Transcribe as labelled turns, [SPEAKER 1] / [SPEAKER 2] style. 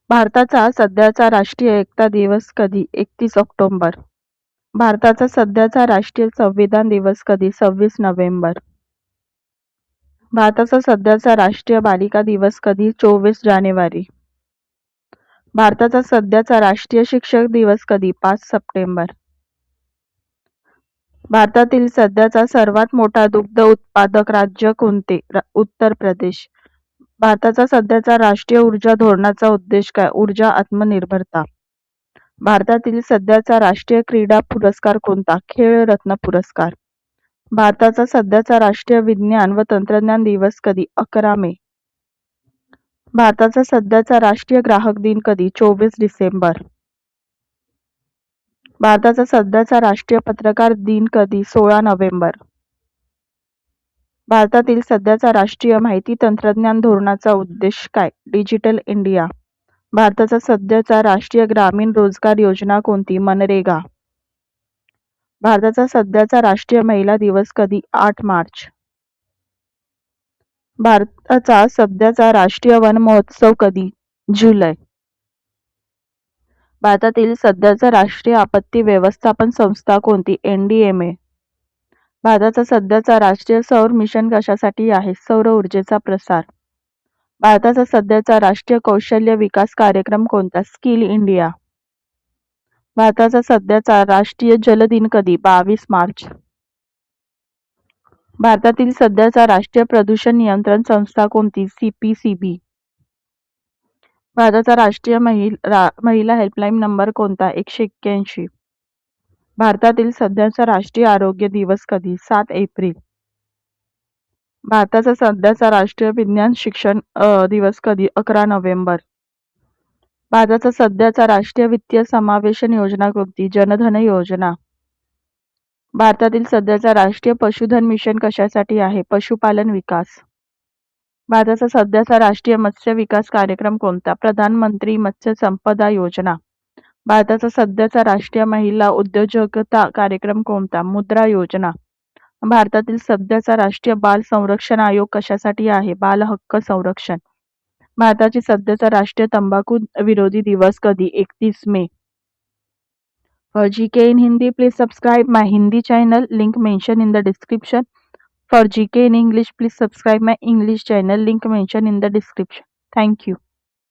[SPEAKER 1] भारताचा सध्याचा राष्ट्रीय एकता दिवस कधी? 31 ऑक्टोबर. भारताचा सध्याचा राष्ट्रीय संविधान दिवस कधी? 26 नोव्हेंबर. भारताचा सध्याचा राष्ट्रीय बालिका दिवस कधी? 24 जानेवारी. भारताचा सध्याचा राष्ट्रीय शिक्षक दिवस कधी? 5 सप्टेंबर. भारतातील सध्याचा सर्वात मोठा दुग्ध उत्पादक राज्य कोणते? उत्तर प्रदेश. भारताचा सध्याचा राष्ट्रीय ऊर्जा धोरणाचा उद्देश काय? ऊर्जा आत्मनिर्भरता. भारतातील सध्याचा राष्ट्रीय क्रीडा पुरस्कार कोणता? खेळ रत्न पुरस्कार. भारताचा सध्याचा राष्ट्रीय विज्ञान व तंत्रज्ञान दिवस कधी? 11 मे. भारताचा सध्याचा राष्ट्रीय ग्राहक दिन कधी? 24 डिसेंबर. भारताचा सध्याचा राष्ट्रीय पत्रकार दिन कधी? 16 नोव्हेंबर. भारतातील सध्याचा राष्ट्रीय माहिती तंत्रज्ञान धोरणाचा उद्देश काय? Digital India. भारताचा सध्याचा राष्ट्रीय ग्रामीण रोजगार योजना कोणती? मनरेगा. भारताचा सध्याचा राष्ट्रीय महिला दिवस कधी? 8 मार्च. भारताचा सध्याचा राष्ट्रीय वन महोत्सव कधी? जुलै. भारतातील सध्याचा राष्ट्रीय आपत्ती व्यवस्थापन संस्था कोणती? NDMA. भारताचा सध्याचा राष्ट्रीय सौर मिशन कशासाठी आहे? सौर ऊर्जेचा प्रसार. भारताचा सध्याचा राष्ट्रीय कौशल्य विकास कार्यक्रम कोणता? Skill India. भारताचा सध्याचा राष्ट्रीय जल दिन कधी? 22 मार्च. भारतातील सध्याचा राष्ट्रीय प्रदूषण नियंत्रण संस्था कोणती? CPCB. भारताचा राष्ट्रीय महिला हेल्पलाईन नंबर कोणता? 181. भारतातील सध्याचा राष्ट्रीय आरोग्य दिवस कधी? 7 एप्रिल. भारताचा सध्याचा राष्ट्रीय विज्ञान शिक्षण दिवस कधी? 11 नोव्हेंबर. भारताचा सध्याचा राष्ट्रीय वित्तीय समावेशन योजना कोणती? जनधन योजना. भारतातील सध्याचा राष्ट्रीय पशुधन मिशन कशासाठी आहे? पशुपालन विकास. भारताचा सध्याचा राष्ट्रीय मत्स्य विकास कार्यक्रम कोणता? प्रधानमंत्री मत्स्य संपदा योजना. भारताचा सध्याचा राष्ट्रीय महिला उद्योजकता कार्यक्रम कोणता? मुद्रा योजना. भारतातील सध्याचा राष्ट्रीय बाल संरक्षण आयोग कशासाठी आहे? बाल हक्क संरक्षण. भारताची सध्याचा राष्ट्रीय तंबाखू विरोधी दिवस कधी? 31 मे. For GK in Hindi, please subscribe my Hindi channel. Link mentioned in the description. For GK in English, please subscribe my English channel. Link mentioned in the description. Thank you.